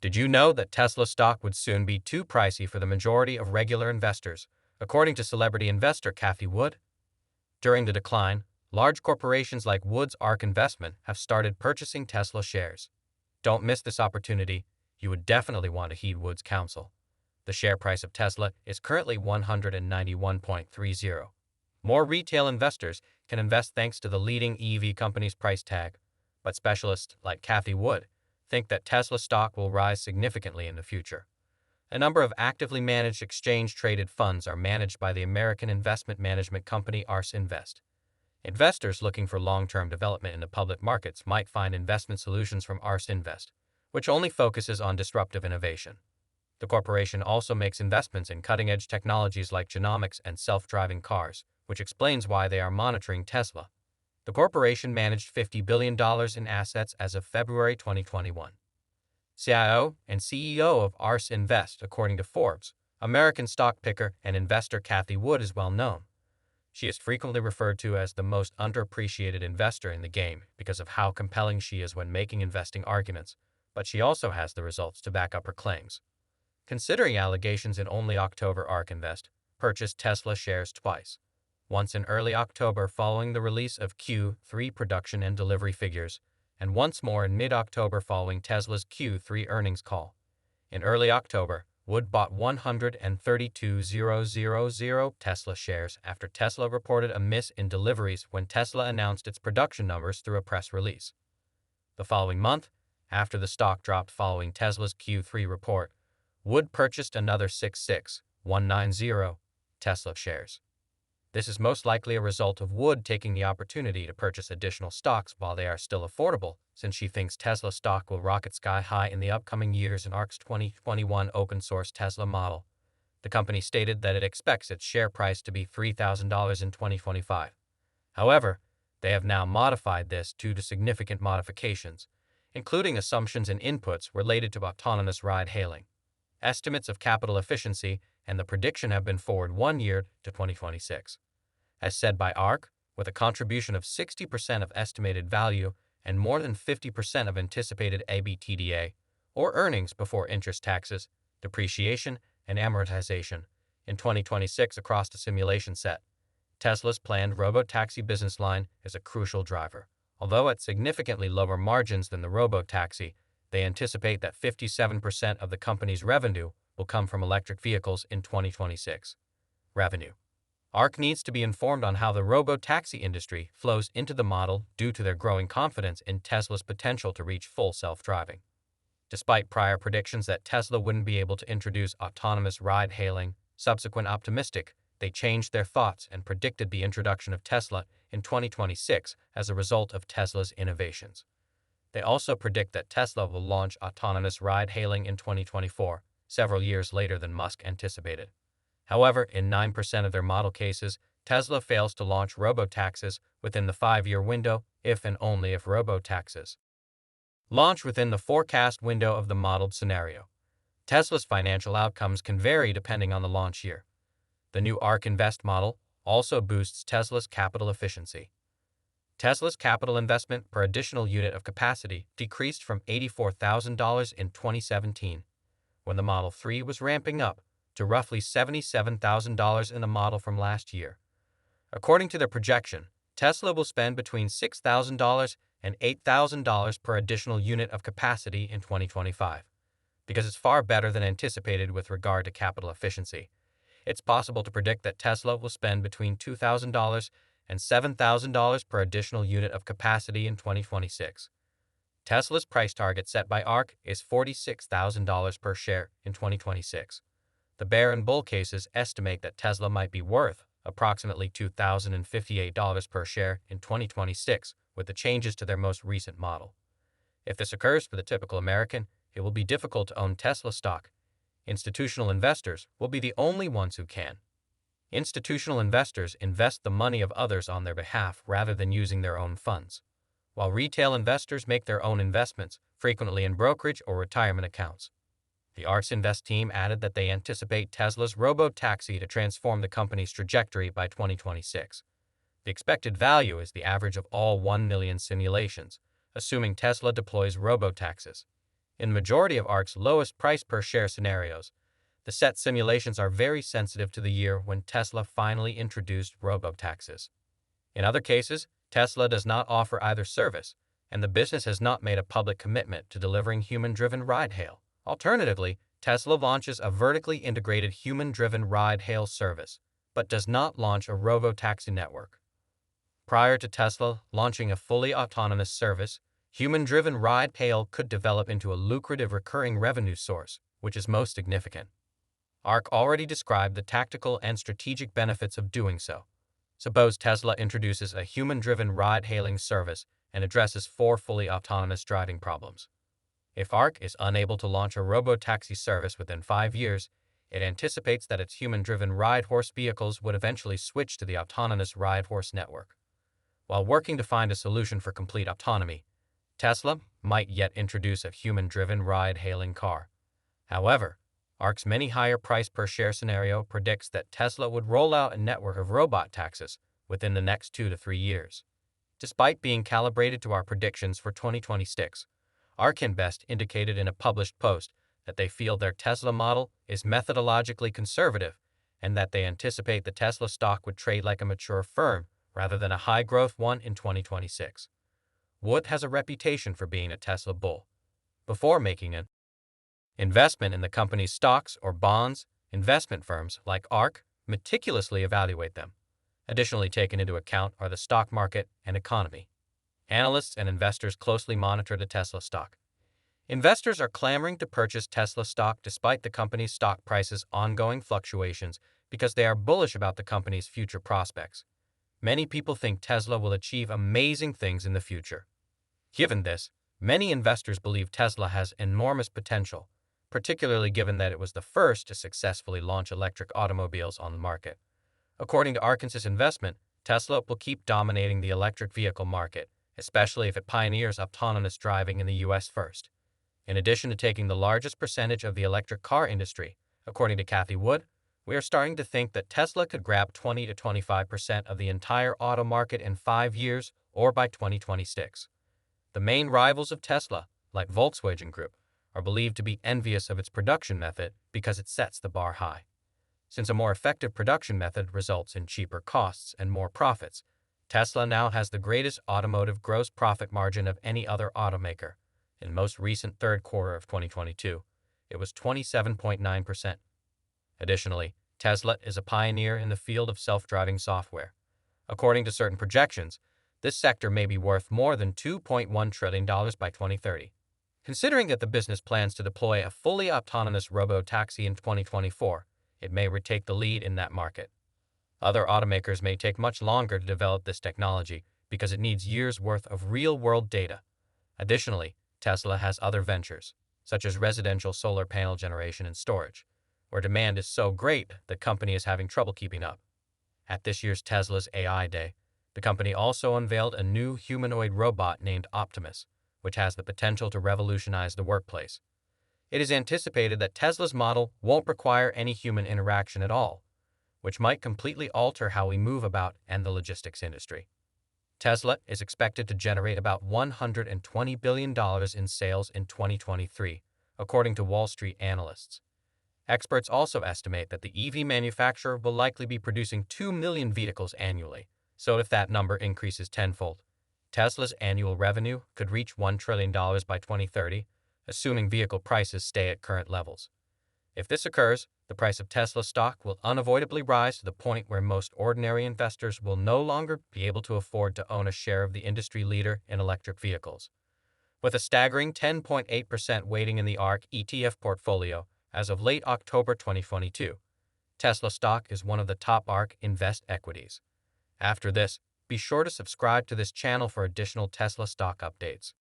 Did you know that Tesla stock would soon be too pricey for the majority of regular investors, according to celebrity investor Cathie Wood? During the decline, large corporations like Wood's ARK Investment have started purchasing Tesla shares. Don't miss this opportunity. You would definitely want to heed Wood's counsel. The share price of Tesla is currently $191.30. More retail investors can invest thanks to the leading EV company's price tag, but specialists like Cathie Wood think that Tesla stock will rise significantly in the future. A number of actively managed exchange-traded funds are managed by the American investment management company ARS Invest. Investors looking for long-term development in the public markets might find investment solutions from ARS Invest, which only focuses on disruptive innovation. The corporation also makes investments in cutting-edge technologies like genomics and self-driving cars, which explains why they are monitoring Tesla. The corporation managed $50 billion in assets as of February 2021. CIO and CEO of ARS Invest, according to Forbes, American stock picker and investor Cathie Wood is well known. She is frequently referred to as the most underappreciated investor in the game because of how compelling she is when making investing arguments, but she also has the results to back up her claims. Considering allegations in only October, ARK Invest purchased Tesla shares twice. Once in early October following the release of Q3 production and delivery figures, and once more in mid-October following Tesla's Q3 earnings call. In early October, Wood bought 132,000 Tesla shares after Tesla reported a miss in deliveries when Tesla announced its production numbers through a press release. The following month, after the stock dropped following Tesla's Q3 report, Wood purchased another 66,190 Tesla shares. This is most likely a result of Wood taking the opportunity to purchase additional stocks while they are still affordable, since she thinks Tesla stock will rocket sky high in the upcoming years in ARK's 2021 open-source Tesla model. The company stated that it expects its share price to be $3,000 in 2025. However, they have now modified this due to significant modifications, including assumptions and inputs related to autonomous ride-hailing. Estimates of capital efficiency and the prediction have been forward 1 year to 2026. As said by ARK, with a contribution of 60% of estimated value and more than 50% of anticipated EBITDA, or earnings before interest, taxes, depreciation, and amortization, in 2026 across the simulation set. Tesla's planned robotaxi business line is a crucial driver. Although at significantly lower margins than the robotaxi, they anticipate that 57% of the company's revenue will come from electric vehicles in 2026. Revenue. ARK needs to be informed on how the robotaxi industry flows into the model due to their growing confidence in Tesla's potential to reach full self-driving. Despite prior predictions that Tesla wouldn't be able to introduce autonomous ride-hailing, subsequent optimistic, they changed their thoughts and predicted the introduction of Tesla in 2026 as a result of Tesla's innovations. They also predict that Tesla will launch autonomous ride-hailing in 2024, several years later than Musk anticipated. However, in 9% of their model cases, Tesla fails to launch robotaxis within the 5-year window if and only if robotaxis launch within the forecast window of the modeled scenario. Tesla's financial outcomes can vary depending on the launch year. The new ARK Invest model also boosts Tesla's capital efficiency. Tesla's capital investment per additional unit of capacity decreased from $84,000 in 2017, when the Model 3 was ramping up, to roughly $77,000 in the model from last year. According to their projection, Tesla will spend between $6,000 and $8,000 per additional unit of capacity in 2025. Because it's far better than anticipated with regard to capital efficiency, it's possible to predict that Tesla will spend between $2,000 and $7,000 per additional unit of capacity in 2026. Tesla's price target set by ARK is $46,000 per share in 2026. The bear and bull cases estimate that Tesla might be worth approximately $2,058 per share in 2026 with the changes to their most recent model. If this occurs for the typical American, it will be difficult to own Tesla stock. Institutional investors will be the only ones who can. Institutional investors invest the money of others on their behalf rather than using their own funds, while retail investors make their own investments, frequently in brokerage or retirement accounts. The ARK Invest team added that they anticipate Tesla's robotaxi to transform the company's trajectory by 2026. The expected value is the average of all 1 million simulations, assuming Tesla deploys robotaxis. In the majority of ARK's lowest price per share scenarios, the set simulations are very sensitive to the year when Tesla finally introduced robo-taxis. In other cases, Tesla does not offer either service, and the business has not made a public commitment to delivering human-driven ride-hail. Alternatively, Tesla launches a vertically integrated human-driven ride-hail service, but does not launch a robo-taxi network. Prior to Tesla launching a fully autonomous service, human-driven ride-hail could develop into a lucrative recurring revenue source, which is most significant. ARK already described the tactical and strategic benefits of doing so. Suppose Tesla introduces a human-driven ride-hailing service and addresses 4 fully autonomous driving problems. If ARK is unable to launch a robo-taxi service within 5 years, it anticipates that its human-driven ride-horse vehicles would eventually switch to the autonomous ride-horse network. While working to find a solution for complete autonomy, Tesla might yet introduce a human-driven ride-hailing car. However, ARK's many higher price per share scenario predicts that Tesla would roll out a network of robot taxis within the next 2 to 3 years. Despite being calibrated to our predictions for 2026, ARK Invest indicated in a published post that they feel their Tesla model is methodologically conservative and that they anticipate the Tesla stock would trade like a mature firm rather than a high-growth one in 2026. Wood has a reputation for being a Tesla bull. Before making an investment in the company's stocks or bonds, investment firms like ARK meticulously evaluate them. Additionally taken into account are the stock market and economy. Analysts and investors closely monitor the Tesla stock. Investors are clamoring to purchase Tesla stock despite the company's stock price's ongoing fluctuations because they are bullish about the company's future prospects. Many people think Tesla will achieve amazing things in the future. Given this, many investors believe Tesla has enormous potential, particularly given that it was the first to successfully launch electric automobiles on the market. According to Arkansas Investment, Tesla will keep dominating the electric vehicle market, especially if it pioneers autonomous driving in the U.S. first. In addition to taking the largest percentage of the electric car industry, according to Cathie Wood, we are starting to think that Tesla could grab 20 to 25% of the entire auto market in 5 years or by 2026. The main rivals of Tesla, like Volkswagen Group, are believed to be envious of its production method because it sets the bar high. Since a more effective production method results in cheaper costs and more profits, Tesla now has the greatest automotive gross profit margin of any other automaker. In most recent third quarter of 2022, it was 27.9%. Additionally, Tesla is a pioneer in the field of self-driving software. According to certain projections, this sector may be worth more than $2.1 trillion by 2030. Considering that the business plans to deploy a fully autonomous robo-taxi in 2024, it may retake the lead in that market. Other automakers may take much longer to develop this technology because it needs years' worth of real-world data. Additionally, Tesla has other ventures, such as residential solar panel generation and storage, where demand is so great the company is having trouble keeping up. At this year's Tesla's AI Day, the company also unveiled a new humanoid robot named Optimus, which has the potential to revolutionize the workplace. It is anticipated that Tesla's model won't require any human interaction at all, which might completely alter how we move about and the logistics industry. Tesla is expected to generate about $120 billion in sales in 2023, according to Wall Street analysts. Experts also estimate that the EV manufacturer will likely be producing 2 million vehicles annually, so if that number increases tenfold, Tesla's annual revenue could reach $1 trillion by 2030, assuming vehicle prices stay at current levels. If this occurs, the price of Tesla stock will unavoidably rise to the point where most ordinary investors will no longer be able to afford to own a share of the industry leader in electric vehicles. With a staggering 10.8% weighting in the ARK ETF portfolio as of late October 2022, Tesla stock is one of the top ARK Invest equities. After this, be sure to subscribe to this channel for additional Tesla stock updates.